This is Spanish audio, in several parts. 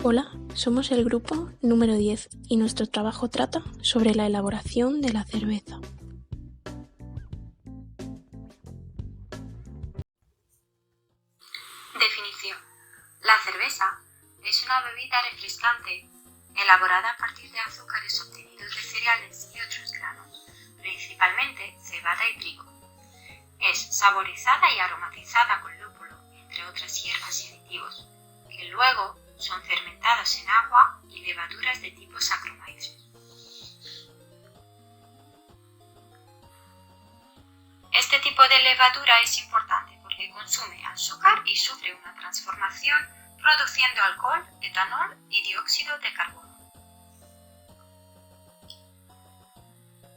Hola, somos el grupo número 10 y nuestro trabajo trata sobre la elaboración de la cerveza. Definición. La cerveza es una bebida refrescante elaborada a partir de azúcares obtenidos de cereales y otros granos, principalmente cebada y trigo. Es saborizada y aromatizada con lúpulo, entre otras hierbas y aditivos, que luego son fermentados en agua y levaduras de tipo Saccharomyces. Este tipo de levadura es importante porque consume azúcar y sufre una transformación produciendo alcohol, etanol y dióxido de carbono.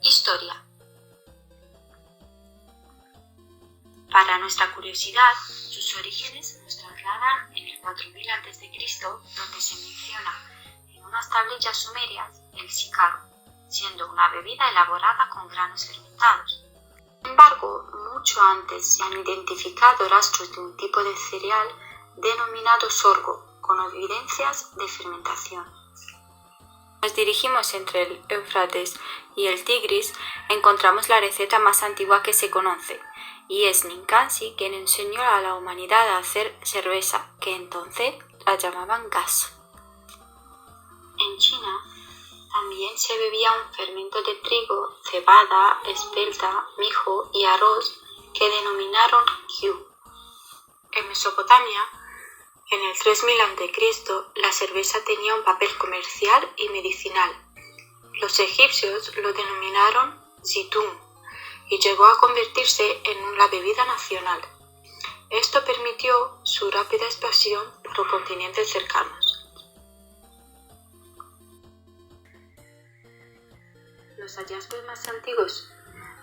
Historia. Para nuestra curiosidad, sus orígenes nos trasladan en el 4000 a.C., donde se menciona en unas tablillas sumerias el sicaro, siendo una bebida elaborada con granos fermentados. Sin embargo, mucho antes se han identificado rastros de un tipo de cereal denominado sorgo, con evidencias de fermentación. Nos dirigimos entre el Éufrates y el Tigris, encontramos la receta más antigua que se conoce, y es Ninkasi quien enseñó a la humanidad a hacer cerveza, que entonces la llamaban gas. En China también se bebía un fermento de trigo, cebada, espelta, mijo y arroz que denominaron qiu. En Mesopotamia, en el 3000 a.C., la cerveza tenía un papel comercial y medicinal. Los egipcios lo denominaron zitún y llegó a convertirse en la bebida nacional. Esto permitió su rápida expansión por continentes cercanos. Los hallazgos más antiguos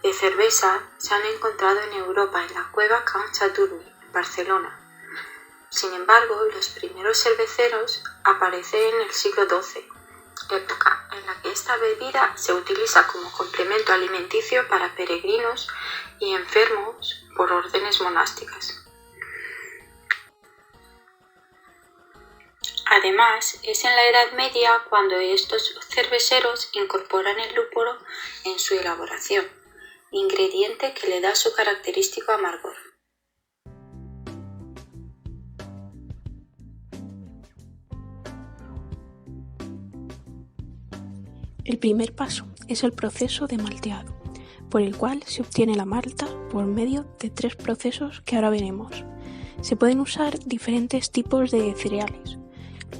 de cerveza se han encontrado en Europa, en la cueva Can Sadurní, en Barcelona. Sin embargo, los primeros cerveceros aparecen en el siglo XII, época en la que esta bebida se utiliza como complemento alimenticio para peregrinos y enfermos por órdenes monásticas. Además, es en la Edad Media cuando estos cerveceros incorporan el lúpulo en su elaboración, ingrediente que le da su característico amargor. El primer paso es el proceso de malteado, por el cual se obtiene la malta por medio de 3 procesos que ahora veremos. Se pueden usar diferentes tipos de cereales.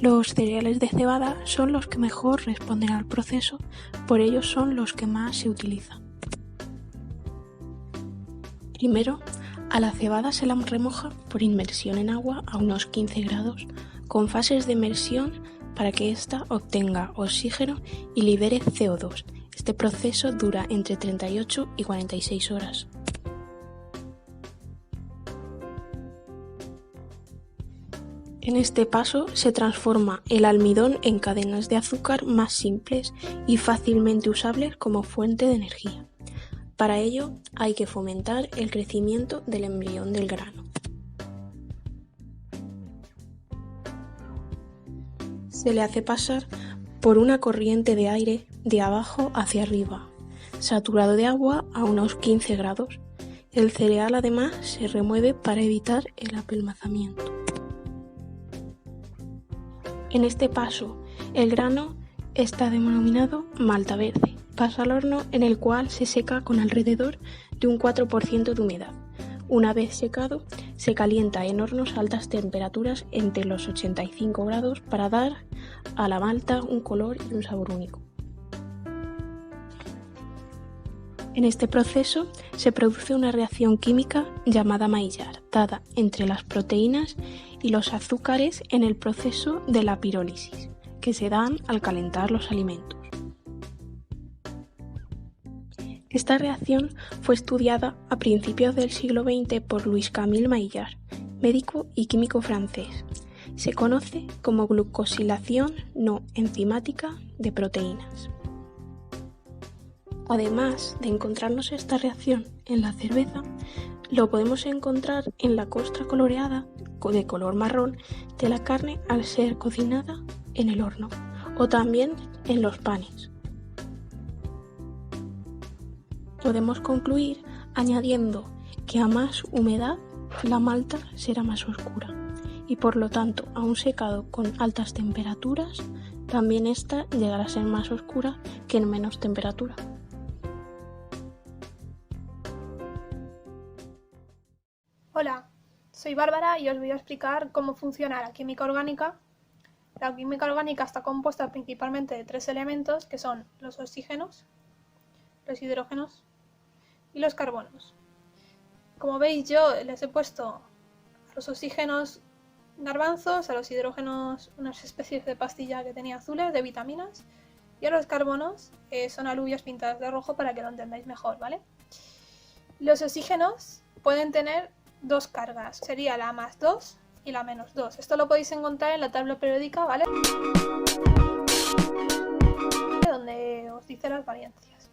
Los cereales de cebada son los que mejor responden al proceso, por ello son los que más se utilizan. Primero, a la cebada se la remoja por inmersión en agua a unos 15 grados, con fases de inmersión para que ésta obtenga oxígeno y libere CO2. Este proceso dura entre 38 y 46 horas. En este paso se transforma el almidón en cadenas de azúcar más simples y fácilmente usables como fuente de energía. Para ello hay que fomentar el crecimiento del embrión del grano. Se le hace pasar por una corriente de aire de abajo hacia arriba, saturado de agua a unos 15 grados. El cereal además se remueve para evitar el apelmazamiento. En este paso, el grano está denominado malta verde. Pasa al horno en el cual se seca con alrededor de un 4% de humedad. Una vez secado, se calienta en hornos a altas temperaturas entre los 85 grados para dar a la malta un color y un sabor único. En este proceso se produce una reacción química llamada Maillard, dada entre las proteínas y los azúcares en el proceso de la pirólisis, que se dan al calentar los alimentos. Esta reacción fue estudiada a principios del siglo XX por Louis-Camille Maillard, médico y químico francés. Se conoce como glucosilación no enzimática de proteínas. Además de encontrarnos esta reacción en la cerveza, lo podemos encontrar en la costra coloreada de color marrón de la carne al ser cocinada en el horno o también en los panes. Podemos concluir añadiendo que a más humedad la malta será más oscura y por lo tanto a un secado con altas temperaturas también esta llegará a ser más oscura que en menos temperatura. Hola, soy Bárbara y os voy a explicar cómo funciona la química orgánica. La química orgánica está compuesta principalmente de 3 elementos que son los oxígenos, los hidrógenos y los carbonos. Como veis, yo les he puesto a los oxígenos garbanzos, a los hidrógenos unas especies de pastilla que tenía azules de vitaminas y a los carbonos son alubias pintadas de rojo para que lo entendáis mejor, ¿vale? Los oxígenos pueden tener dos cargas, sería la +2 y la -2. Esto lo podéis encontrar en la tabla periódica, ¿vale? Donde os dice las variancias.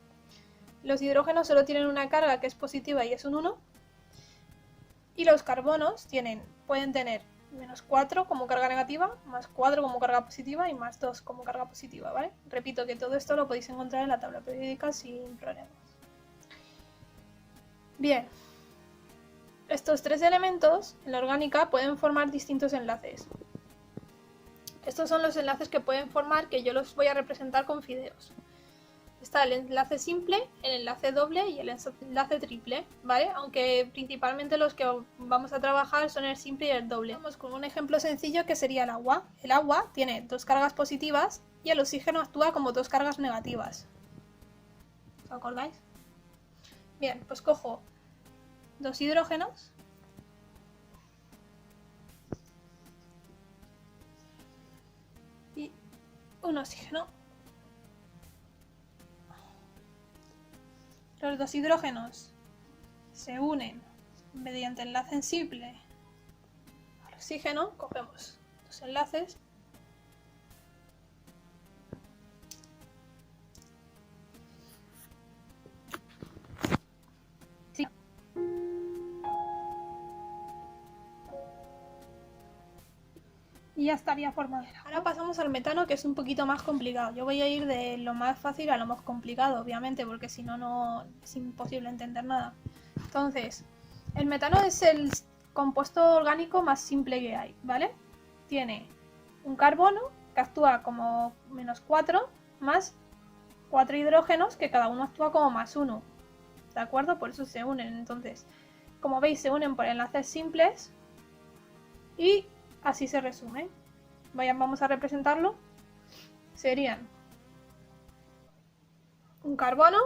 Los hidrógenos solo tienen una carga que es positiva y es un 1. Y los carbonos pueden tener -4 como carga negativa, +4 como carga positiva y +2 como carga positiva, ¿vale? Repito que todo esto lo podéis encontrar en la tabla periódica sin problemas. Bien. Estos 3 elementos en la orgánica pueden formar distintos enlaces. Estos son los enlaces que pueden formar, que yo los voy a representar con fideos. Está el enlace simple, el enlace doble y el enlace triple, ¿vale? Aunque principalmente los que vamos a trabajar son el simple y el doble. Vamos con un ejemplo sencillo que sería el agua. El agua tiene 2 cargas positivas y el oxígeno actúa como 2 cargas negativas. ¿Os acordáis? Bien, pues cojo 2 hidrógenos y un oxígeno. Los 2 hidrógenos se unen mediante enlace simple al oxígeno. Cogemos 2 enlaces y ya estaría formado. Ahora pasamos al metano, que es un poquito más complicado. Yo voy a ir de lo más fácil a lo más complicado, obviamente, porque si no, no es imposible entender nada. Entonces, el metano es el compuesto orgánico más simple que hay, ¿vale? Tiene un carbono que actúa como -4 más 4 hidrógenos que cada uno actúa como +1, ¿de acuerdo? Por eso se unen. Entonces, como veis, se unen por enlaces simples y así se resume. Vamos a representarlo. Serían un carbono,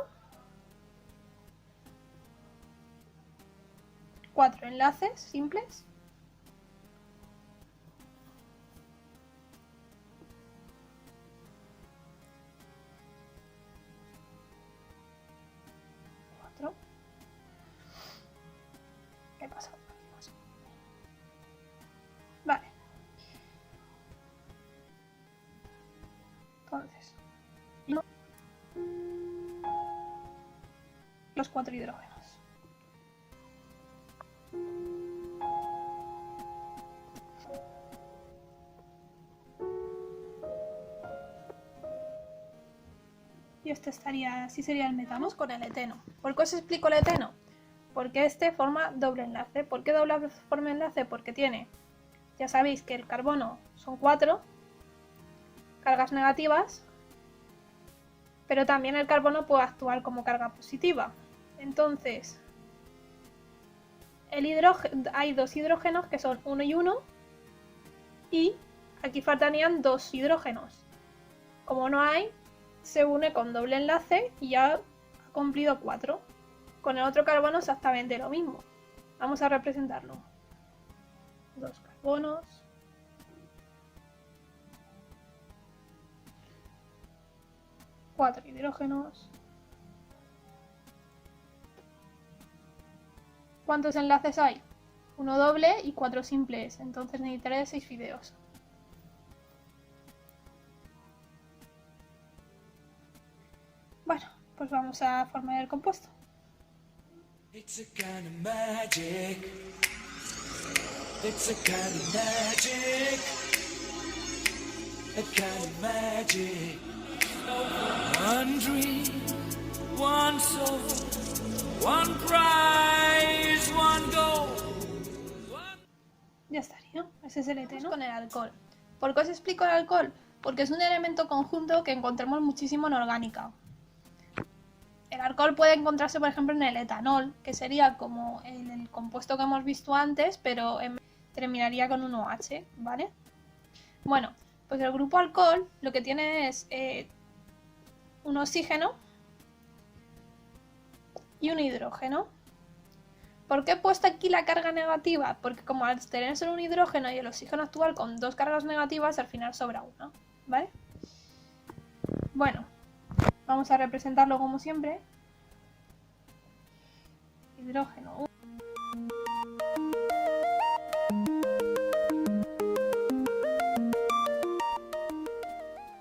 4 enlaces simples, ¿qué pasa? Vale. Entonces, los 4 hidrógenos. Y así sería el metano. Con el eteno. ¿Por qué os explico el eteno? Porque este forma doble enlace. ¿Por qué forma enlace? Porque tiene, ya sabéis que el carbono son 4 cargas negativas, pero también el carbono puede actuar como carga positiva. Entonces, hay 2 hidrógenos que son 1 y 1, y aquí faltarían 2 hidrógenos. Como no hay, se une con doble enlace y ya ha cumplido 4. Con el otro carbono exactamente lo mismo. Vamos a representarlo. 2 carbonos. Cuatro hidrógenos. ¿Cuántos enlaces hay? 1 doble y 4 simples. Entonces necesitaré 6 fideos. Bueno, pues vamos a formar el compuesto. It's a kind of magic. It's a kind of magic. A kind of magic. One dream, one soul, one prize, one goal. Ya estaría, ese es el eteno. Con el alcohol. ¿Por qué os explico el alcohol? Porque es un elemento conjunto que encontramos muchísimo en orgánica. El alcohol puede encontrarse, por ejemplo, en el etanol, que sería como el compuesto que hemos visto antes, pero terminaría con un OH, ¿vale? Bueno, pues el grupo alcohol lo que tiene es un oxígeno y un hidrógeno. ¿Por qué he puesto aquí la carga negativa? Porque como al tener solo un hidrógeno y el oxígeno actual con dos cargas negativas, al final sobra uno, ¿vale? Bueno, vamos a representarlo como siempre. Hidrógeno.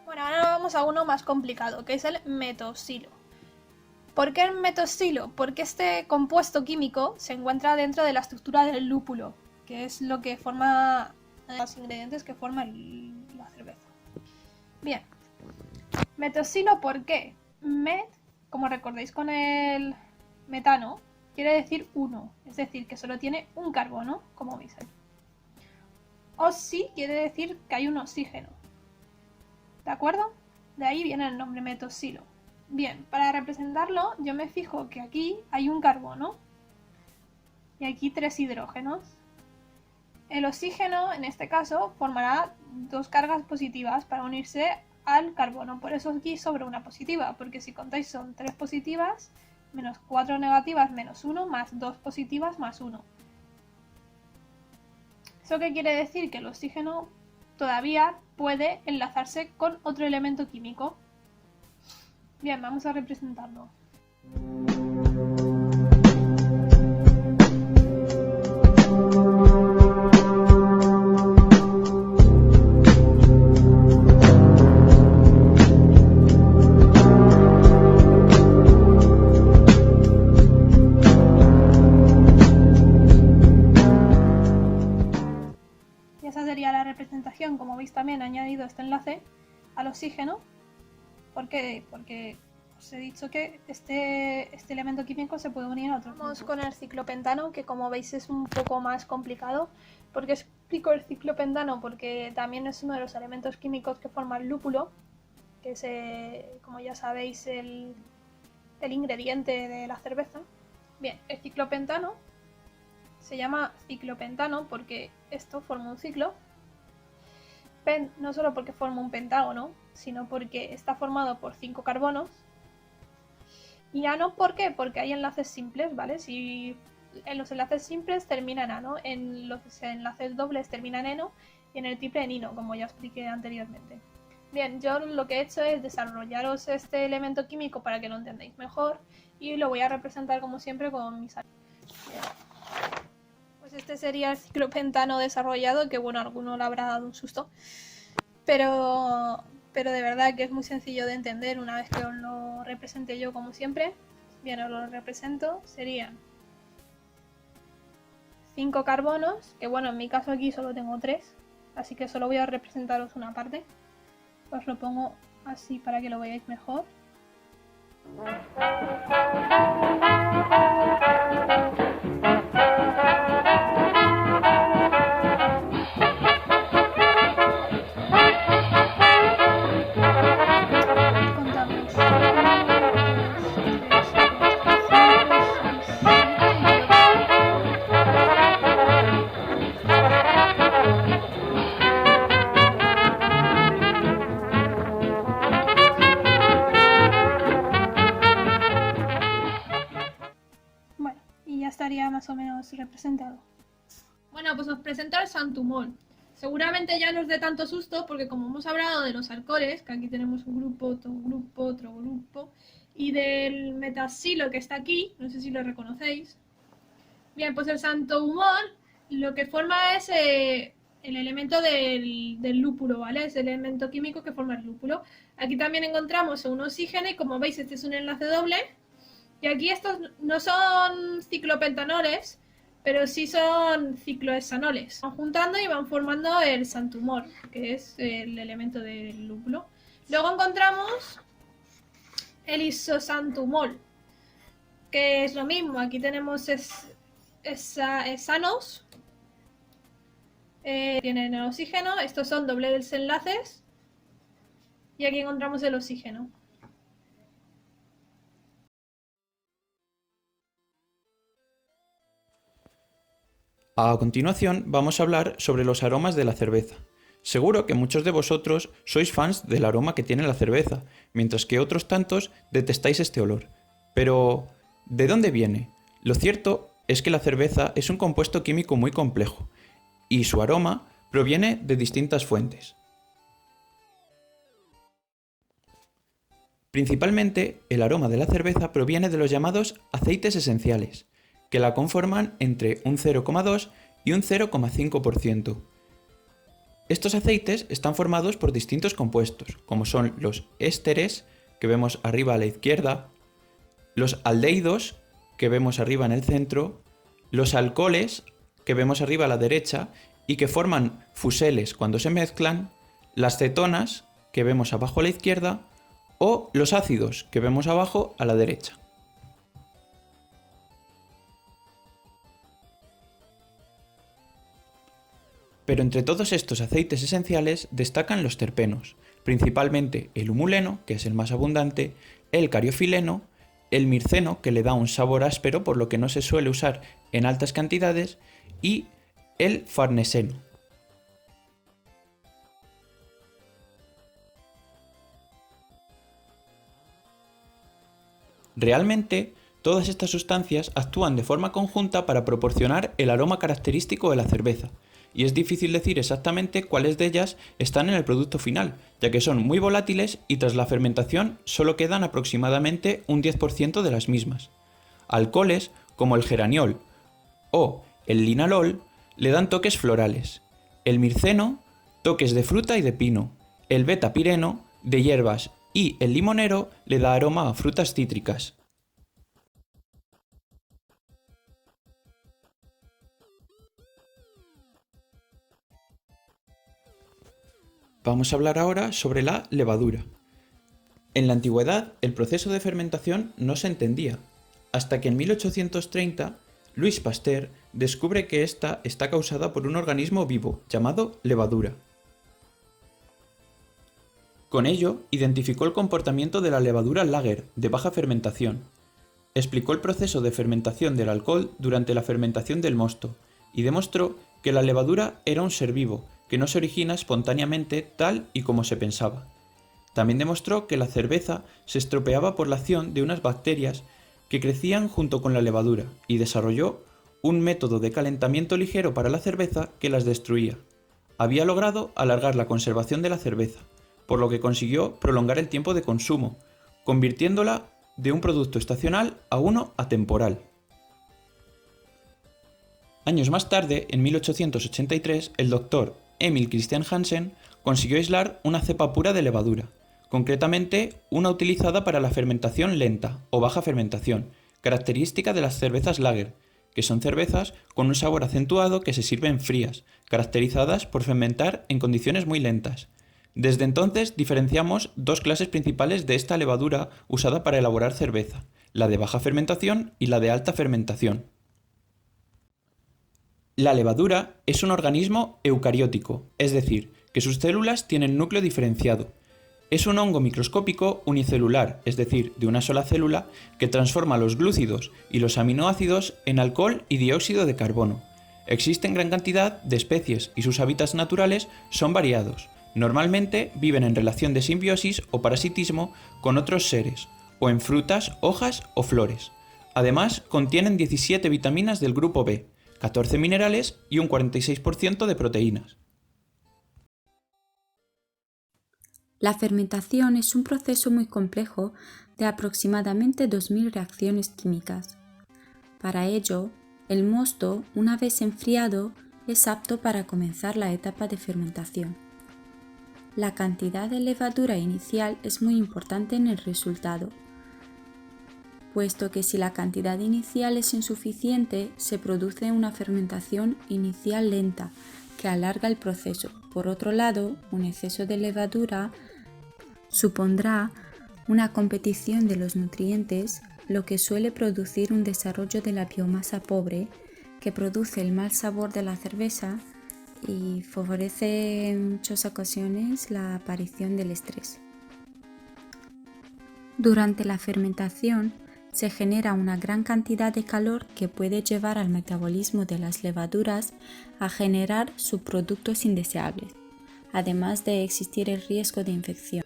Bueno, ahora vamos a uno más complicado, que es el metoxilo. ¿Por qué el metoxilo? Porque este compuesto químico se encuentra dentro de la estructura del lúpulo, que es lo que forma los ingredientes que forman la cerveza. Bien, metoxilo, ¿por qué? Met, como recordáis con el metano, quiere decir uno, es decir, que solo tiene un carbono, como veis ahí. Oxi quiere decir que hay un oxígeno, ¿de acuerdo? De ahí viene el nombre metoxilo. Bien, para representarlo yo me fijo que aquí hay un carbono y aquí 3 hidrógenos. El oxígeno, en este caso, formará 2 cargas positivas para unirse al carbono. Por eso aquí sobra una positiva, porque si contáis son 3 positivas, menos 4 negativas, menos 1, más 2 positivas, más 1. ¿Eso qué quiere decir? Que el oxígeno todavía puede enlazarse con otro elemento químico. Bien, vamos a representarlo. Y esa sería la representación. Como veis, también he añadido este enlace al oxígeno. ¿Por qué? Porque os he dicho que este elemento químico se puede unir a otro. Vamos con el ciclopentano, que como veis es un poco más complicado. ¿Por qué explico el ciclopentano? Porque también es uno de los elementos químicos que forma el lúpulo, que es, como ya sabéis, el ingrediente de la cerveza. Bien, el ciclopentano se llama ciclopentano porque esto forma un ciclo. No solo porque forma un pentágono, sino porque está formado por 5 carbonos. Y ano, ¿por qué? Porque hay enlaces simples, ¿vale? Si en los enlaces simples termina en ano, en los enlaces dobles termina en eno y en el triple en ino, como ya expliqué anteriormente. Bien, yo lo que he hecho es desarrollaros este elemento químico para que lo entendáis mejor y lo voy a representar como siempre con mis alumnos. Pues este sería el ciclopentano desarrollado, que bueno, a alguno le habrá dado un susto, pero de verdad que es muy sencillo de entender una vez que os lo represente yo como siempre. Bien, os lo represento, serían 5 carbonos, que bueno, en mi caso aquí solo tengo 3, así que solo voy a representaros una parte. Os lo pongo así para que lo veáis mejor. Bueno, y ya estaría más o menos representado. Bueno, pues os presento el santumol. Seguramente ya no os dé tanto susto porque como hemos hablado de los alcoholes, que aquí tenemos un grupo, otro grupo, y del metaxilo que está aquí, no sé si lo reconocéis. Bien, pues el santumol lo que forma es el elemento del lúpulo, ¿vale? Es el elemento químico que forma el lúpulo. Aquí también encontramos un oxígeno y como veis este es un enlace doble. Y aquí estos no son ciclopentanoles, pero sí son ciclohexanoles. Van juntando y van formando el xantumol, que es el elemento del lúpulo. Luego encontramos el isoxantumol, que es lo mismo. Aquí tenemos hexanos, tienen el oxígeno, estos son dobles enlaces, y aquí encontramos el oxígeno. A continuación vamos a hablar sobre los aromas de la cerveza. Seguro que muchos de vosotros sois fans del aroma que tiene la cerveza, mientras que otros tantos detestáis este olor. Pero, ¿de dónde viene? Lo cierto es que la cerveza es un compuesto químico muy complejo, y su aroma proviene de distintas fuentes. Principalmente, el aroma de la cerveza proviene de los llamados aceites esenciales, que la conforman entre un 0,2 y un 0,5%. Estos aceites están formados por distintos compuestos, como son los ésteres, que vemos arriba a la izquierda, los aldehídos, que vemos arriba en el centro, los alcoholes, que vemos arriba a la derecha, y que forman fuseles cuando se mezclan, las cetonas, que vemos abajo a la izquierda, o los ácidos, que vemos abajo a la derecha. Pero entre todos estos aceites esenciales destacan los terpenos, principalmente el humuleno, que es el más abundante, el cariofileno, el mirceno, que le da un sabor áspero por lo que no se suele usar en altas cantidades, y el farneseno. Realmente, todas estas sustancias actúan de forma conjunta para proporcionar el aroma característico de la cerveza, y es difícil decir exactamente cuáles de ellas están en el producto final, ya que son muy volátiles y tras la fermentación solo quedan aproximadamente un 10% de las mismas. Alcoholes, como el geraniol o el linalol, le dan toques florales, el mirceno, toques de fruta y de pino, el betapireno, de hierbas, y el limonero le da aroma a frutas cítricas. Vamos a hablar ahora sobre la levadura. En la antigüedad, el proceso de fermentación no se entendía, hasta que en 1830 Louis Pasteur descubre que esta está causada por un organismo vivo llamado levadura. Con ello, identificó el comportamiento de la levadura lager de baja fermentación, explicó el proceso de fermentación del alcohol durante la fermentación del mosto y demostró que la levadura era un ser vivo que no se origina espontáneamente tal y como se pensaba. También demostró que la cerveza se estropeaba por la acción de unas bacterias que crecían junto con la levadura y desarrolló un método de calentamiento ligero para la cerveza que las destruía. Había logrado alargar la conservación de la cerveza, por lo que consiguió prolongar el tiempo de consumo, convirtiéndola de un producto estacional a uno atemporal. Años más tarde, en 1883, el doctor Emil Christian Hansen consiguió aislar una cepa pura de levadura, concretamente una utilizada para la fermentación lenta o baja fermentación, característica de las cervezas lager, que son cervezas con un sabor acentuado que se sirven frías, caracterizadas por fermentar en condiciones muy lentas. Desde entonces diferenciamos dos clases principales de esta levadura usada para elaborar cerveza, la de baja fermentación y la de alta fermentación. La levadura es un organismo eucariótico, es decir, que sus células tienen núcleo diferenciado. Es un hongo microscópico unicelular, es decir, de una sola célula, que transforma los glúcidos y los aminoácidos en alcohol y dióxido de carbono. Existen gran cantidad de especies y sus hábitats naturales son variados. Normalmente viven en relación de simbiosis o parasitismo con otros seres, o en frutas, hojas o flores. Además, contienen 17 vitaminas del grupo B, 14 minerales y un 46% de proteínas. La fermentación es un proceso muy complejo de aproximadamente 2000 reacciones químicas. Para ello, el mosto, una vez enfriado, es apto para comenzar la etapa de fermentación. La cantidad de levadura inicial es muy importante en el resultado, puesto que si la cantidad inicial es insuficiente, se produce una fermentación inicial lenta, que alarga el proceso. Por otro lado, un exceso de levadura supondrá una competición de los nutrientes, lo que suele producir un desarrollo de la biomasa pobre, que produce el mal sabor de la cerveza y favorece en muchas ocasiones la aparición del estrés. Durante la fermentación se genera una gran cantidad de calor que puede llevar al metabolismo de las levaduras a generar subproductos indeseables, además de existir el riesgo de infección.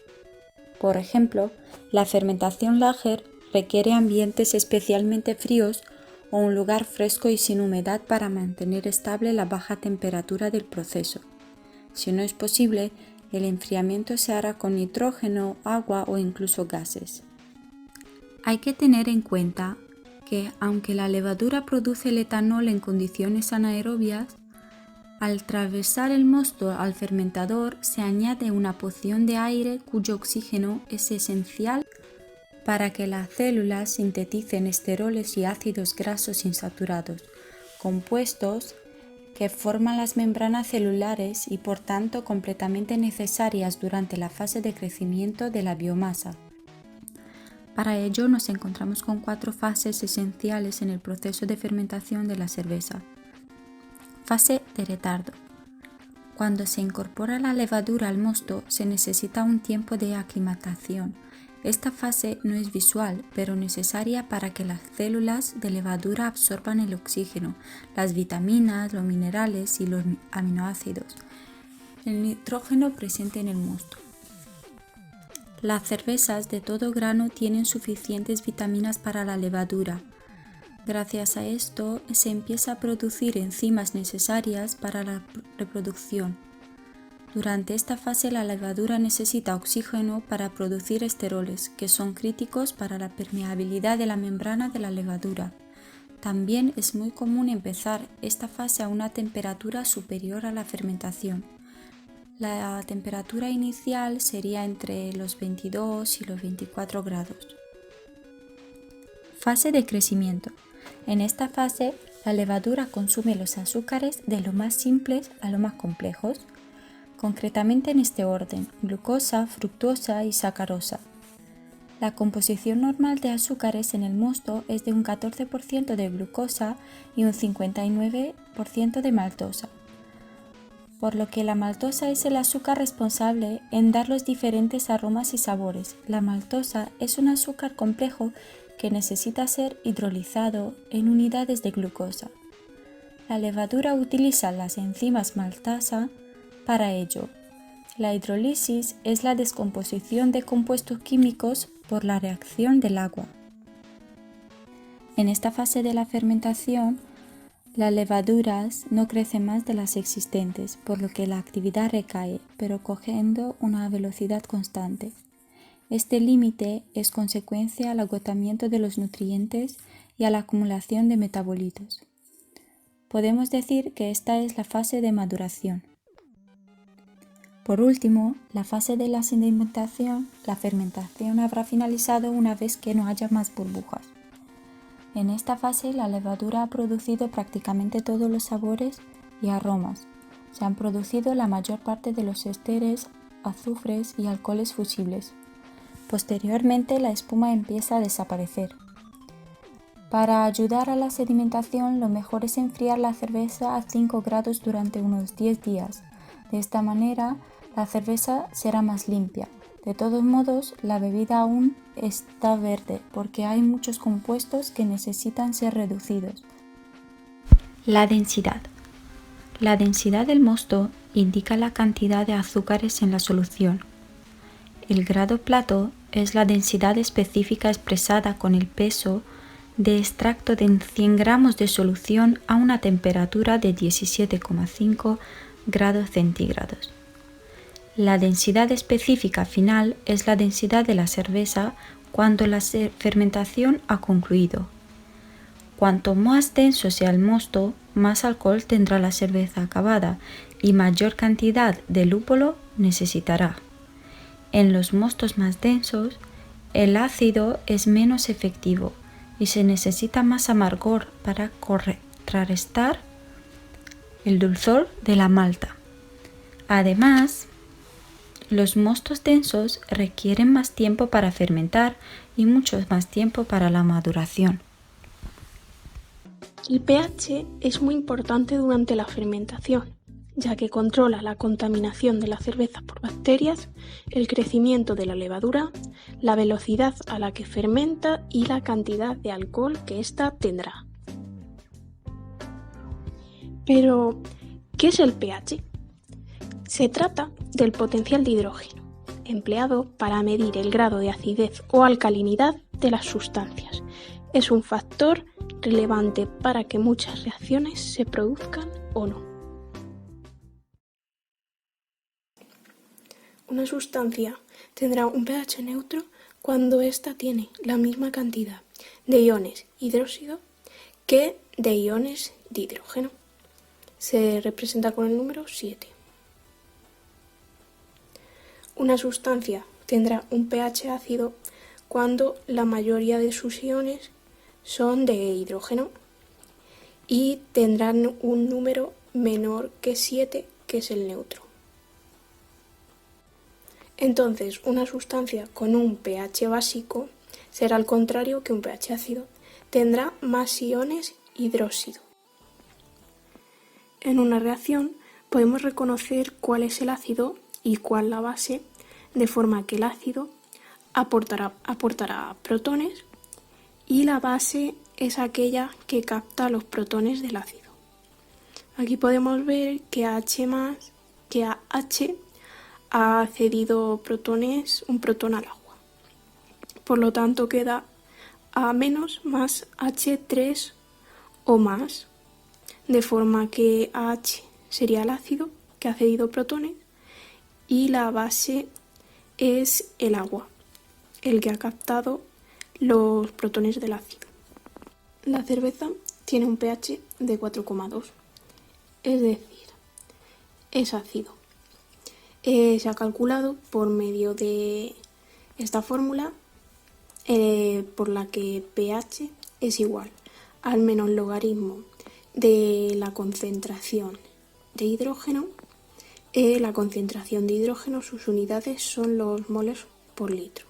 Por ejemplo, la fermentación lager requiere ambientes especialmente fríos o un lugar fresco y sin humedad para mantener estable la baja temperatura del proceso. Si no es posible, el enfriamiento se hará con nitrógeno, agua o incluso gases. Hay que tener en cuenta que, aunque la levadura produce el etanol en condiciones anaerobias, al atravesar el mosto al fermentador se añade una porción de aire cuyo oxígeno es esencial para que las células sinteticen esteroles y ácidos grasos insaturados, compuestos que forman las membranas celulares y por tanto completamente necesarias durante la fase de crecimiento de la biomasa. Para ello nos encontramos con 4 fases esenciales en el proceso de fermentación de la cerveza. Fase de retardo. Cuando se incorpora la levadura al mosto se necesita un tiempo de aclimatación. Esta fase no es visual, pero necesaria para que las células de levadura absorban el oxígeno, las vitaminas, los minerales y los aminoácidos, el nitrógeno presente en el mosto. Las cervezas de todo grano tienen suficientes vitaminas para la levadura. Gracias a esto se empieza a producir enzimas necesarias para la reproducción. Durante esta fase la levadura necesita oxígeno para producir esteroles, que son críticos para la permeabilidad de la membrana de la levadura. También es muy común empezar esta fase a una temperatura superior a la fermentación. La temperatura inicial sería entre los 22 y los 24 grados. Fase de crecimiento. En esta fase, la levadura consume los azúcares de lo más simples a lo más complejos, concretamente en este orden: glucosa, fructosa y sacarosa. La composición normal de azúcares en el mosto es de un 14% de glucosa y un 59% de maltosa, por lo que la maltosa es el azúcar responsable en dar los diferentes aromas y sabores. La maltosa es un azúcar complejo que necesita ser hidrolizado en unidades de glucosa. La levadura utiliza las enzimas maltasa para ello. La hidrólisis es la descomposición de compuestos químicos por la reacción del agua. En esta fase de la fermentación, las levaduras no crecen más de las existentes, por lo que la actividad recae, pero cogiendo una velocidad constante. Este límite es consecuencia al agotamiento de los nutrientes y a la acumulación de metabolitos. Podemos decir que esta es la fase de maduración. Por último, la fase de la sedimentación. La fermentación habrá finalizado una vez que no haya más burbujas. En esta fase, la levadura ha producido prácticamente todos los sabores y aromas. Se han producido la mayor parte de los ésteres, azufres y alcoholes fusibles. Posteriormente, la espuma empieza a desaparecer. Para ayudar a la sedimentación, lo mejor es enfriar la cerveza a 5 grados durante unos 10 días. De esta manera, la cerveza será más limpia. De todos modos, la bebida aún está verde porque hay muchos compuestos que necesitan ser reducidos. La densidad. La densidad del mosto indica la cantidad de azúcares en la solución. El grado Plato es la densidad específica expresada con el peso de extracto de 100 gramos de solución a una temperatura de 17,5 grados centígrados. La densidad específica final es la densidad de la cerveza cuando la fermentación ha concluido. Cuanto más denso sea el mosto, más alcohol tendrá la cerveza acabada y mayor cantidad de lúpulo necesitará. En los mostos más densos, el ácido es menos efectivo y se necesita más amargor para contrarrestar el dulzor de la malta. Además, los mostos densos requieren más tiempo para fermentar y mucho más tiempo para la maduración. El pH es muy importante durante la fermentación, ya que controla la contaminación de la cerveza por bacterias, el crecimiento de la levadura, la velocidad a la que fermenta y la cantidad de alcohol que ésta tendrá. Pero, ¿qué es el pH? Se trata del potencial de hidrógeno, empleado para medir el grado de acidez o alcalinidad de las sustancias. Es un factor relevante para que muchas reacciones se produzcan o no. Una sustancia tendrá un pH neutro cuando ésta tiene la misma cantidad de iones hidróxido que de iones de hidrógeno. Se representa con el número 7. Una sustancia tendrá un pH ácido cuando la mayoría de sus iones son de hidrógeno y tendrán un número menor que 7, que es el neutro. Entonces, una sustancia con un pH básico será al contrario que un pH ácido. Tendrá más iones hidróxido. En una reacción podemos reconocer cuál es el ácido y cuál la base, de forma que el ácido aportará protones y la base es aquella que capta los protones del ácido. Aquí podemos ver que H ha cedido un protón al agua. Por lo tanto queda A- más H3 o más, de forma que H sería el ácido que ha cedido protones y la base es el agua, el que ha captado los protones del ácido. La cerveza tiene un pH de 4,2, es decir, es ácido. Se ha calculado por medio de esta fórmula por la que pH es igual al menos logaritmo de la concentración de hidrógeno. La concentración de hidrógeno, sus unidades son los moles por litro.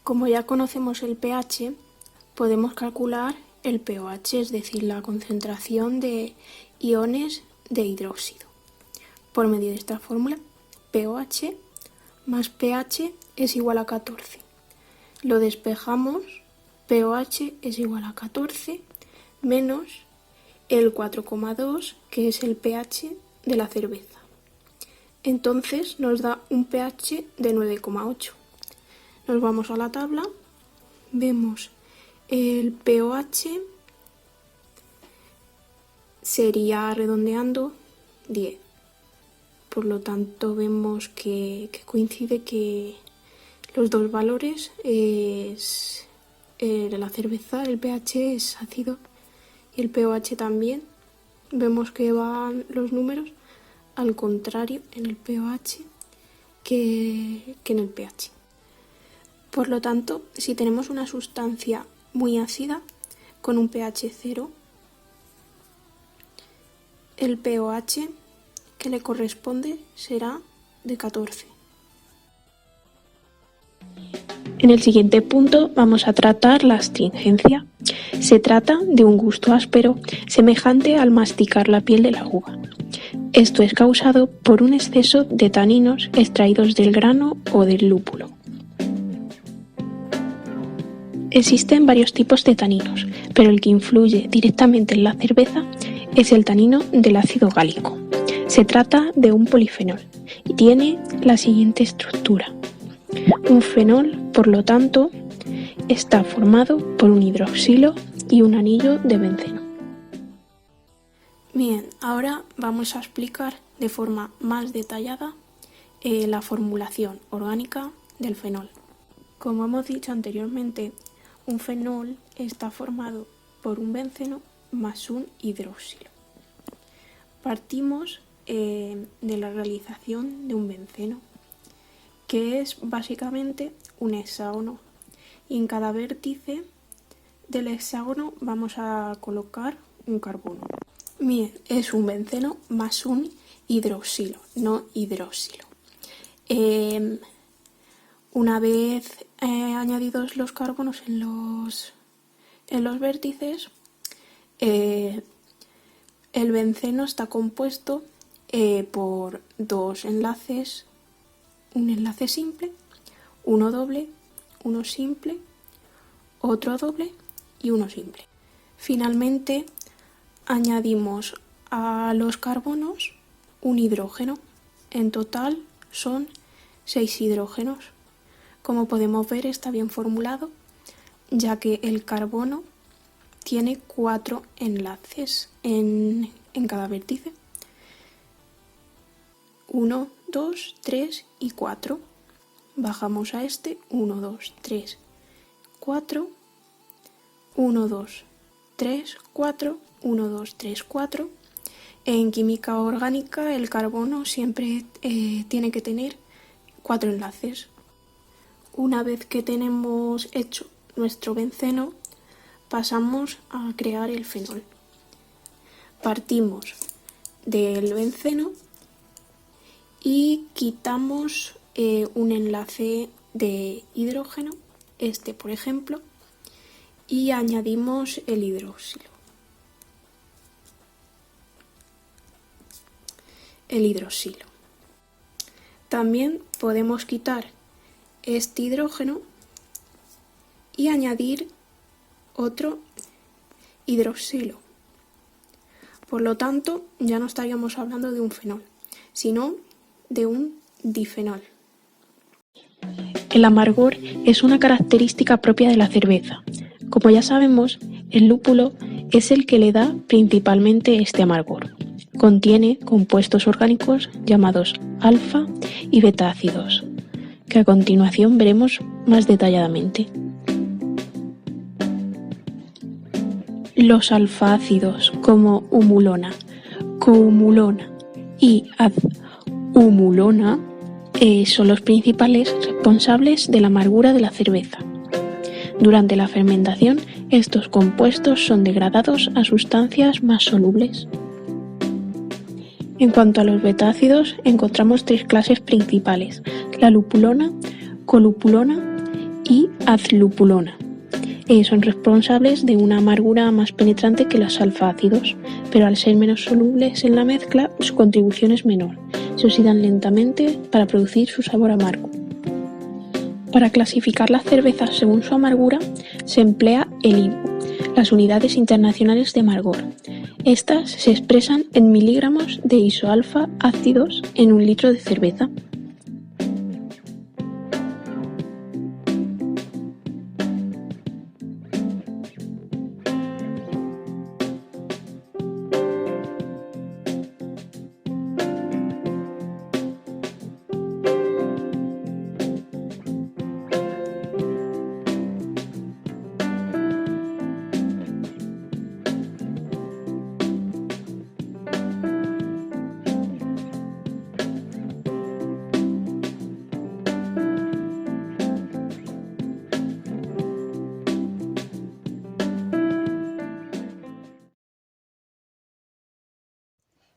Como ya conocemos el pH, podemos calcular el pOH, es decir, la concentración de iones de hidróxido. Por medio de esta fórmula, pOH más pH es igual a 14. Lo despejamos, pOH es igual a 14 menos el 4,2, que es el pH de la cerveza. Entonces nos da un pH de 9,8. Nos vamos a la tabla, vemos el pOH sería, redondeando, 10. Por lo tanto vemos que coincide que los dos valores de la cerveza, el pH es ácido y el pOH también. Vemos que van los números al contrario en el pOH que en el pH. Por lo tanto, si tenemos una sustancia muy ácida con un pH 0, el pOH que le corresponde será de 14. En el siguiente punto vamos a tratar la astringencia. Se trata de un gusto áspero semejante al masticar la piel de la uva. Esto es causado por un exceso de taninos extraídos del grano o del lúpulo. Existen varios tipos de taninos, pero el que influye directamente en la cerveza es el tanino del ácido gálico. Se trata de un polifenol y tiene la siguiente estructura. Un fenol, por lo tanto, está formado por un hidroxilo y un anillo de benceno. Bien, ahora vamos a explicar de forma más detallada la formulación orgánica del fenol. Como hemos dicho anteriormente, un fenol está formado por un benceno más un hidroxilo. Partimos de la realización de un benceno, que es básicamente un hexágono, y en cada vértice del hexágono vamos a colocar un carbono. Bien, es un benceno más un hidroxilo, no hidroxilo. Una vez añadidos los carbonos en los vértices, el benceno está compuesto por dos enlaces, un enlace simple, uno doble, uno simple, otro doble y uno simple. Finalmente añadimos a los carbonos un hidrógeno. En total son 6 hidrógenos. Como podemos ver, está bien formulado, ya que el carbono tiene 4 enlaces en cada vértice. 1, 2, 3 y 4. Bajamos a este 1, 2, 3, 4, 1, 2, 3, 4, 1, 2, 3, 4. En química orgánica el carbono siempre tiene que tener 4 enlaces. Una vez que tenemos hecho nuestro benceno, pasamos a crear el fenol. Partimos del benceno y quitamos un enlace de hidrógeno, este por ejemplo, y añadimos el hidroxilo. También podemos quitar este hidrógeno y añadir otro hidroxilo. Por lo tanto, ya no estaríamos hablando de un fenol, sino de un difenol. El amargor es una característica propia de la cerveza. Como ya sabemos, el lúpulo es el que le da principalmente este amargor. Contiene compuestos orgánicos llamados alfa y beta ácidos, que a continuación veremos más detalladamente. Los alfa-ácidos como humulona, cohumulona y adhumulona son los principales responsables de la amargura de la cerveza. Durante la fermentación, estos compuestos son degradados a sustancias más solubles. En cuanto a los betácidos, encontramos 3 clases principales: la lupulona, colupulona y azlupulona. Son responsables de una amargura más penetrante que los alfa-ácidos, pero al ser menos solubles en la mezcla, su contribución es menor. Se oxidan lentamente para producir su sabor amargo. Para clasificar las cervezas según su amargura, se emplea el IBU, las unidades internacionales de amargor. Estas se expresan en miligramos de isoalfa ácidos en un litro de cerveza.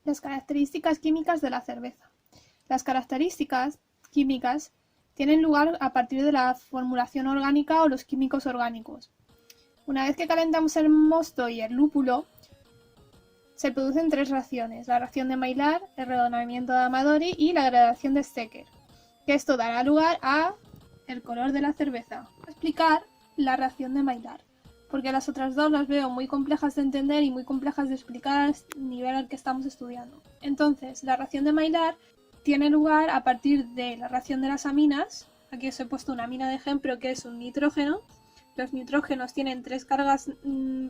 Las características químicas de la cerveza. Las características químicas tienen lugar a partir de la formulación orgánica o los químicos orgánicos. Una vez que calentamos el mosto y el lúpulo, se producen 3 reacciones: la reacción de Maillard, el redondeamiento de Amadori y la gradación de Stecker, que esto dará lugar a el color de la cerveza. Voy a explicar la reacción de Maillard, porque las otras dos las veo muy complejas de entender y muy complejas de explicar al nivel al que estamos estudiando. Entonces, la reacción de Maillard tiene lugar a partir de la reacción de las aminas. Aquí os he puesto una amina de ejemplo que es un nitrógeno. Los nitrógenos tienen 3 cargas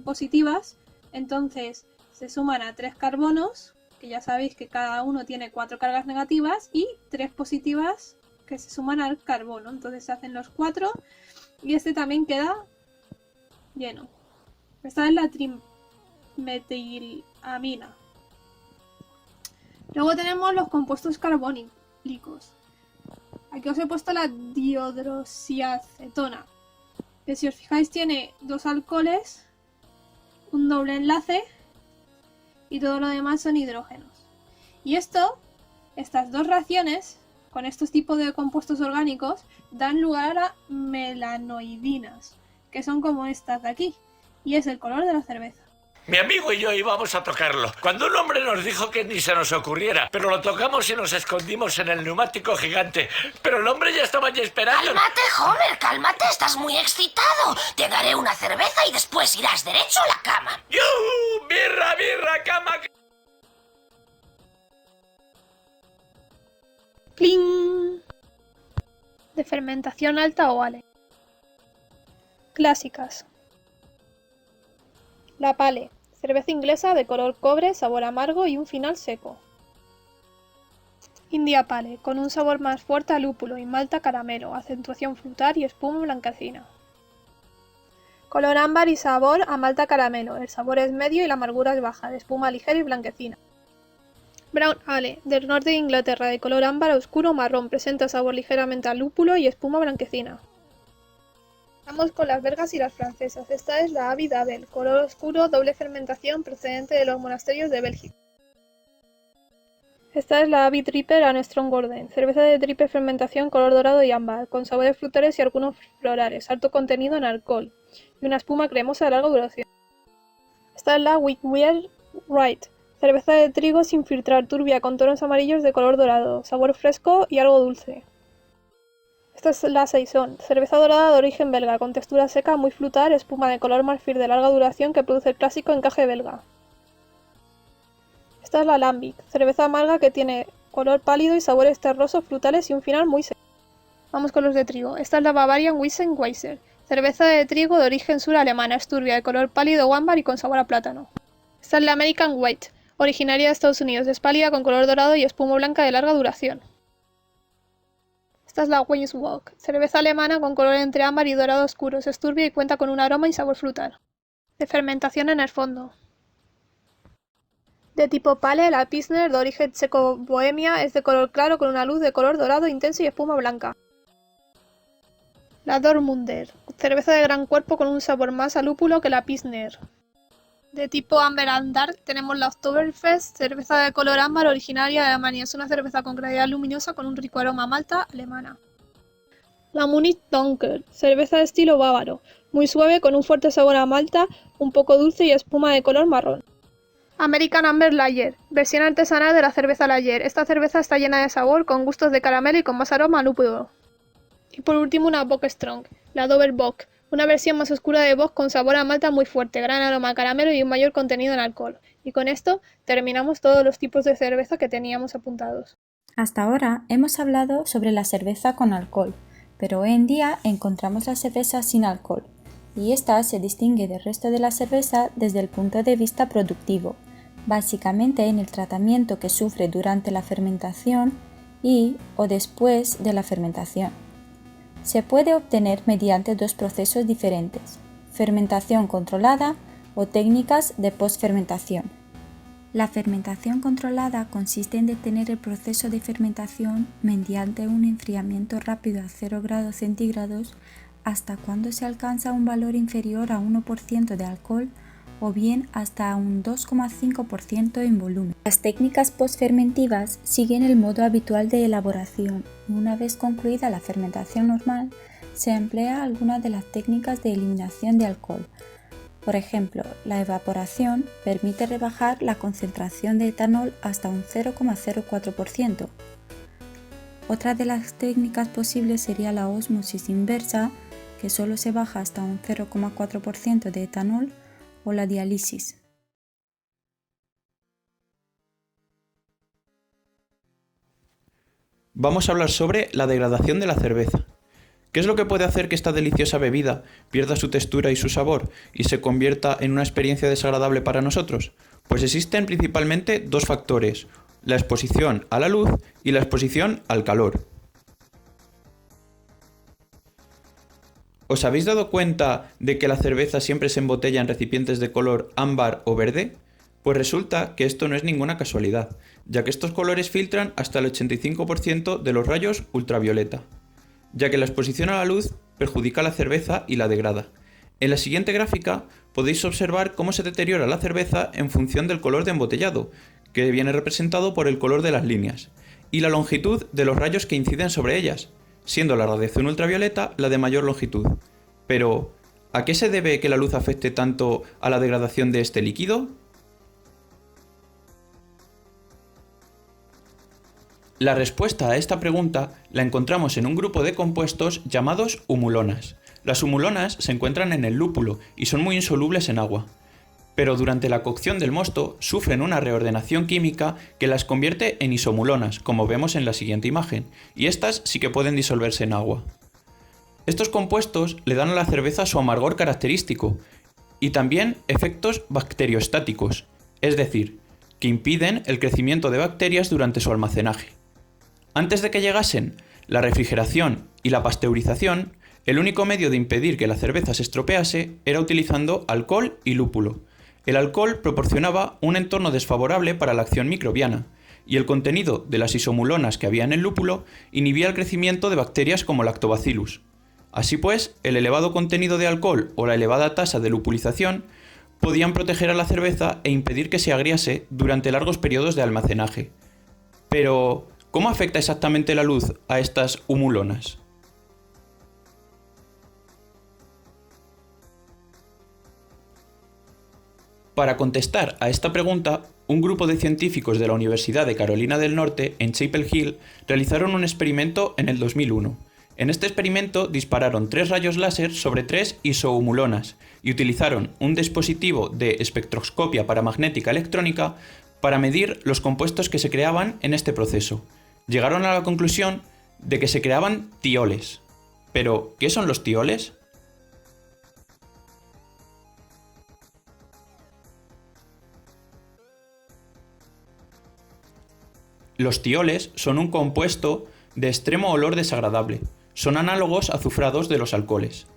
positivas, entonces se suman a 3 carbonos, que ya sabéis que cada uno tiene 4 cargas negativas, y 3 positivas que se suman al carbono. Entonces se hacen los 4 y este también queda lleno. Esta es la trimetilamina. Luego tenemos los compuestos carbónicos. Aquí os he puesto la dihidroxiacetona. que si os fijáis tiene 2 alcoholes, un doble enlace y todo lo demás son hidrógenos. Y estas 2 reacciones con estos tipos de compuestos orgánicos dan lugar a melanoidinas, que son como estas de aquí, y es el color de la cerveza. Mi amigo y yo íbamos a tocarlo, cuando un hombre nos dijo que ni se nos ocurriera, pero lo tocamos y nos escondimos en el neumático gigante. Pero el hombre ya estaba allí esperando. Cálmate, Homer, cálmate, estás muy excitado. Te daré una cerveza y después irás derecho a la cama. ¡Yuhu! ¡Birra, birra, cama! ¡Cling! De fermentación alta o ale. Clásicas. La Pale, cerveza inglesa de color cobre, sabor amargo y un final seco. India Pale, con un sabor más fuerte a lúpulo y malta caramelo, acentuación frutal y espuma blanquecina. Color ámbar y sabor a malta caramelo, el sabor es medio y la amargura es baja, de espuma ligera y blanquecina. Brown Ale, del norte de Inglaterra, de color ámbar oscuro o marrón, presenta sabor ligeramente a lúpulo y espuma blanquecina. Vamos con las belgas y las francesas. Esta es la Abbey d'Abel, color oscuro, doble fermentación, procedente de los monasterios de Bélgica. Esta es la Abbey Tripper and Strong Gordon, cerveza de triple fermentación, color dorado y ámbar, con sabores frutales y algunos florales, alto contenido en alcohol, y una espuma cremosa de larga duración. Esta es la Whitweir Wright, cerveza de trigo sin filtrar, turbia, con tonos amarillos de color dorado, sabor fresco y algo dulce. Esta es la Saison, cerveza dorada de origen belga, con textura seca, muy frutal, espuma de color marfil de larga duración que produce el clásico encaje belga. Esta es la Lambic, cerveza amarga que tiene color pálido y sabores terrosos, frutales y un final muy seco. Vamos con los de trigo. Esta es la Bavarian Weizenweiser, cerveza de trigo de origen sur alemana, es turbia, de color pálido o ámbar y con sabor a plátano. Esta es la American White, originaria de Estados Unidos, es pálida con color dorado y espuma blanca de larga duración. Esta es la Weinswalk, cerveza alemana con color entre ámbar y dorado oscuros, es turbia y cuenta con un aroma y sabor frutal. De fermentación en el fondo. De tipo Pale, la Pilsner de origen checo-bohemia es de color claro con una luz de color dorado intenso y espuma blanca. La Dortmunder, cerveza de gran cuerpo con un sabor más a lúpulo que la Pilsner. De tipo Amber and Dark tenemos la Oktoberfest, cerveza de color ámbar originaria de Alemania. Es una cerveza con claridad luminosa con un rico aroma a malta alemana. La Munich Dunkel, cerveza de estilo bávaro, muy suave con un fuerte sabor a malta, un poco dulce y espuma de color marrón. American Amber Lager, versión artesanal de la cerveza Lager. Esta cerveza está llena de sabor, con gustos de caramelo y con más aroma a lúpulo. Y por último una Bock Strong, la Doppelbock, una versión más oscura de Bock con sabor a malta muy fuerte, gran aroma a caramelo y un mayor contenido en alcohol. Y con esto terminamos todos los tipos de cerveza que teníamos apuntados. Hasta ahora hemos hablado sobre la cerveza con alcohol, pero hoy en día encontramos la cerveza sin alcohol, y esta se distingue del resto de la cerveza desde el punto de vista productivo, básicamente en el tratamiento que sufre durante la fermentación y o después de la fermentación. Se puede obtener mediante 2 procesos diferentes, fermentación controlada o técnicas de postfermentación. La fermentación controlada consiste en detener el proceso de fermentación mediante un enfriamiento rápido a 0 grados centígrados hasta cuando se alcanza un valor inferior a 1% de alcohol o bien hasta un 2,5% en volumen. Las técnicas postfermentivas siguen el modo habitual de elaboración y una vez concluida la fermentación normal, se emplea alguna de las técnicas de eliminación de alcohol. Por ejemplo, la evaporación permite rebajar la concentración de etanol hasta un 0,04%. Otra de las técnicas posibles sería la ósmosis inversa, que solo se baja hasta un 0,4% de etanol, o la diálisis. Vamos a hablar sobre la degradación de la cerveza. ¿Qué es lo que puede hacer que esta deliciosa bebida pierda su textura y su sabor y se convierta en una experiencia desagradable para nosotros? Pues existen principalmente 2 factores, la exposición a la luz y la exposición al calor. ¿Os habéis dado cuenta de que la cerveza siempre se embotella en recipientes de color ámbar o verde? Pues resulta que esto no es ninguna casualidad, ya que estos colores filtran hasta el 85% de los rayos ultravioleta, ya que la exposición a la luz perjudica a la cerveza y la degrada. En la siguiente gráfica podéis observar cómo se deteriora la cerveza en función del color de embotellado, que viene representado por el color de las líneas, y la longitud de los rayos que inciden sobre ellas, siendo la radiación ultravioleta la de mayor longitud. Pero, ¿a qué se debe que la luz afecte tanto a la degradación de este líquido? La respuesta a esta pregunta la encontramos en un grupo de compuestos llamados humulonas. Las humulonas se encuentran en el lúpulo y son muy insolubles en agua, pero durante la cocción del mosto sufren una reordenación química que las convierte en isomulonas, como vemos en la siguiente imagen, y estas sí que pueden disolverse en agua. Estos compuestos le dan a la cerveza su amargor característico y también efectos bacteriostáticos, es decir, que impiden el crecimiento de bacterias durante su almacenaje. Antes de que llegasen la refrigeración y la pasteurización, el único medio de impedir que la cerveza se estropease era utilizando alcohol y lúpulo. El alcohol proporcionaba un entorno desfavorable para la acción microbiana, y el contenido de las isomulonas que había en el lúpulo inhibía el crecimiento de bacterias como Lactobacillus. Así pues, el elevado contenido de alcohol o la elevada tasa de lupulización podían proteger a la cerveza e impedir que se agriase durante largos periodos de almacenaje. Pero, ¿cómo afecta exactamente la luz a estas humulonas? Para contestar a esta pregunta, un grupo de científicos de la Universidad de Carolina del Norte, en Chapel Hill, realizaron un experimento en el 2001. En este experimento dispararon 3 rayos láser sobre 3 isohumulonas y utilizaron un dispositivo de espectroscopia paramagnética electrónica para medir los compuestos que se creaban en este proceso. Llegaron a la conclusión de que se creaban tioles. Pero, ¿qué son los tioles? Los tioles son un compuesto de extremo olor desagradable. Son análogos azufrados de los alcoholes.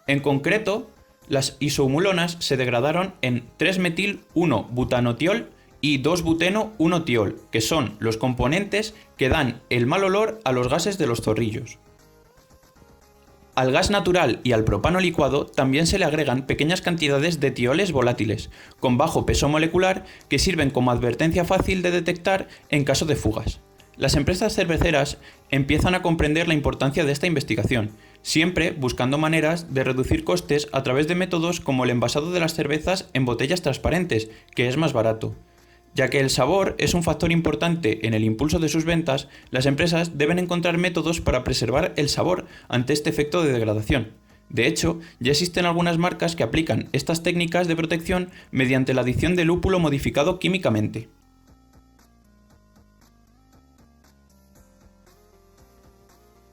En concreto, las isohumulonas se degradaron en 3-metil-1-butanotiol y 2-buteno-1-tiol, que son los componentes que dan el mal olor a los gases de los zorrillos. Al gas natural y al propano licuado también se le agregan pequeñas cantidades de tioles volátiles, con bajo peso molecular, que sirven como advertencia fácil de detectar en caso de fugas. Las empresas cerveceras empiezan a comprender la importancia de esta investigación, siempre buscando maneras de reducir costes a través de métodos como el envasado de las cervezas en botellas transparentes, que es más barato. Ya que el sabor es un factor importante en el impulso de sus ventas, las empresas deben encontrar métodos para preservar el sabor ante este efecto de degradación. De hecho, ya existen algunas marcas que aplican estas técnicas de protección mediante la adición de lúpulo modificado químicamente.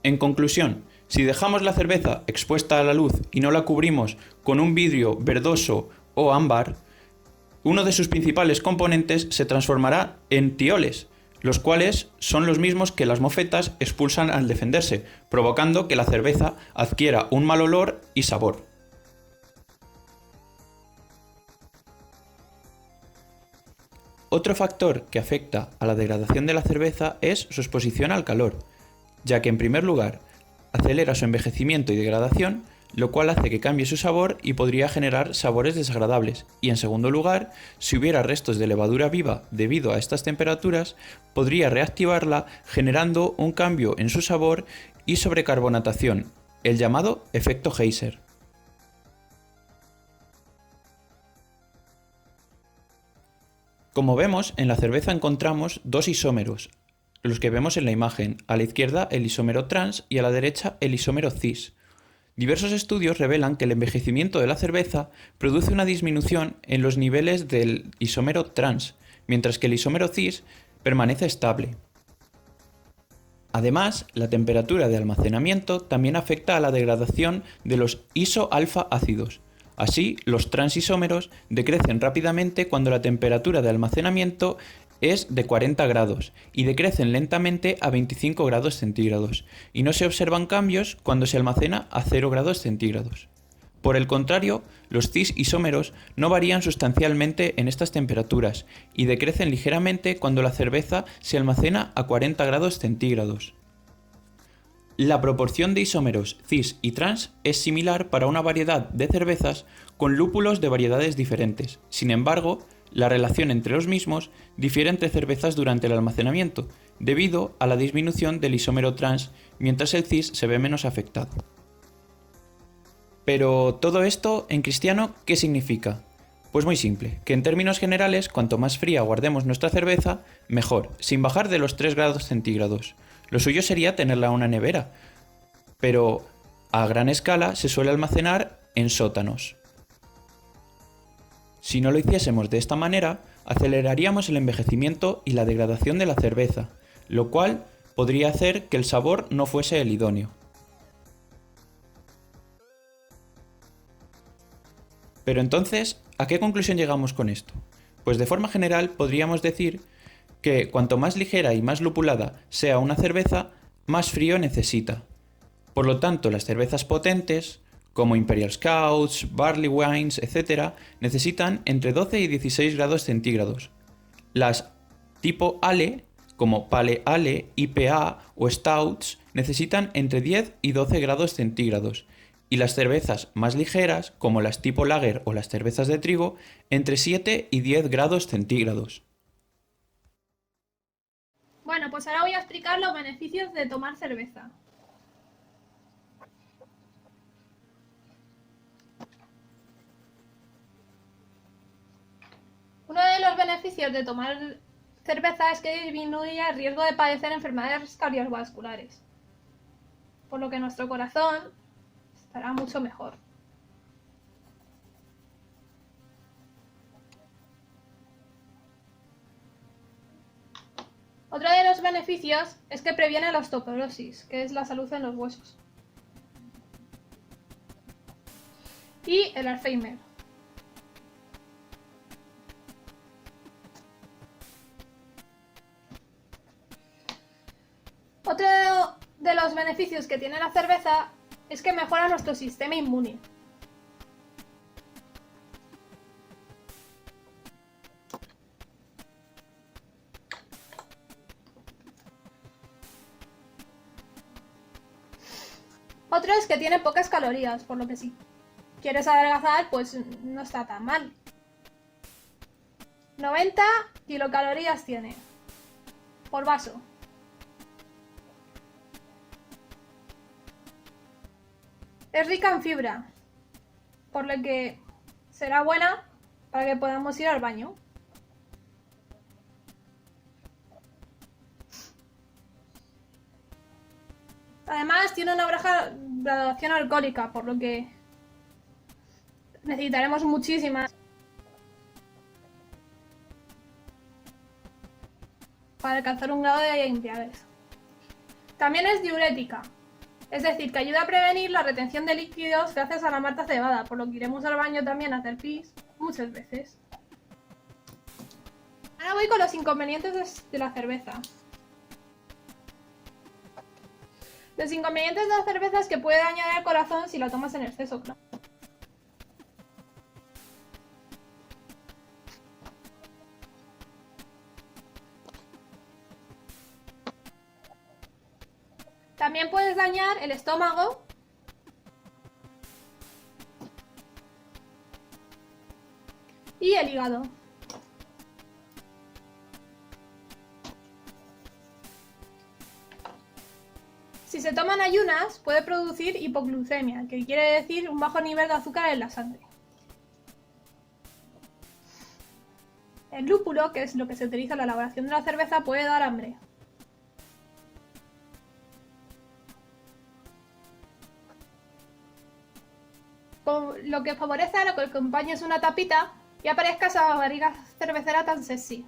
En conclusión, si dejamos la cerveza expuesta a la luz y no la cubrimos con un vidrio verdoso o ámbar, uno de sus principales componentes se transformará en tioles, los cuales son los mismos que las mofetas expulsan al defenderse, provocando que la cerveza adquiera un mal olor y sabor. Otro factor que afecta a la degradación de la cerveza es su exposición al calor, ya que en primer lugar acelera su envejecimiento y degradación, lo cual hace que cambie su sabor y podría generar sabores desagradables, y en segundo lugar, si hubiera restos de levadura viva debido a estas temperaturas, podría reactivarla generando un cambio en su sabor y sobrecarbonatación, el llamado efecto Heiser. Como vemos, en la cerveza encontramos dos isómeros, los que vemos en la imagen, a la izquierda el isómero trans y a la derecha el isómero cis. Diversos estudios revelan que el envejecimiento de la cerveza produce una disminución en los niveles del isómero trans, mientras que el isómero cis permanece estable. Además, la temperatura de almacenamiento también afecta a la degradación de los isoalfa ácidos. Así, los transisómeros decrecen rápidamente cuando la temperatura de almacenamiento es de 40 grados y decrecen lentamente a 25 grados centígrados, y no se observan cambios cuando se almacena a 0 grados centígrados. Por el contrario, los cis isómeros no varían sustancialmente en estas temperaturas y decrecen ligeramente cuando la cerveza se almacena a 40 grados centígrados. La proporción de isómeros cis y trans es similar para una variedad de cervezas con lúpulos de variedades diferentes. Sin embargo, la relación entre los mismos difiere entre cervezas durante el almacenamiento, debido a la disminución del isómero trans, mientras el cis se ve menos afectado. Pero todo esto, en cristiano, ¿qué significa? Pues muy simple, que en términos generales, cuanto más fría guardemos nuestra cerveza, mejor, sin bajar de los 3 grados centígrados. Lo suyo sería tenerla en una nevera, pero a gran escala se suele almacenar en sótanos. Si no lo hiciésemos de esta manera, aceleraríamos el envejecimiento y la degradación de la cerveza, lo cual podría hacer que el sabor no fuese el idóneo. Pero entonces, ¿a qué conclusión llegamos con esto? Pues de forma general podríamos decir que cuanto más ligera y más lupulada sea una cerveza, más frío necesita. Por lo tanto, las cervezas potentes, como Imperial Scouts, Barley Wines, etc., necesitan entre 12 y 16 grados centígrados. Las tipo Ale, como Pale Ale, IPA o Stouts, necesitan entre 10 y 12 grados centígrados. Y las cervezas más ligeras, como las tipo Lager o las cervezas de trigo, entre 7 y 10 grados centígrados. Bueno, pues ahora voy a explicar los beneficios de tomar cerveza. Uno de los beneficios de tomar cerveza es que disminuye el riesgo de padecer enfermedades cardiovasculares, por lo que nuestro corazón estará mucho mejor. Otro de los beneficios es que previene la osteoporosis, que es la salud en los huesos, y el Alzheimer. Otro de los beneficios que tiene la cerveza es que mejora nuestro sistema inmune. Otro es que tiene pocas calorías, por lo que si quieres adelgazar, pues no está tan mal. 90 kilocalorías tiene por vaso. Es rica en fibra, por lo que será buena para que podamos ir al baño. Además tiene una baja graduación alcohólica, por lo que necesitaremos muchísimas para alcanzar un grado de embriaguez. También es diurética, es decir, que ayuda a prevenir la retención de líquidos gracias a la malta cebada, por lo que iremos al baño también a hacer pis muchas veces. Ahora voy con los inconvenientes de la cerveza. Los inconvenientes de la cerveza es que puede dañar el corazón si la tomas en exceso, claro. También puedes dañar el estómago y el hígado. Si se toman ayunas, puede producir hipoglucemia, que quiere decir un bajo nivel de azúcar en la sangre. El lúpulo, que es lo que se utiliza en la elaboración de la cerveza, puede dar hambre. Lo que favorece a lo que acompañes una tapita y aparezca esa barriga cervecera tan sexy.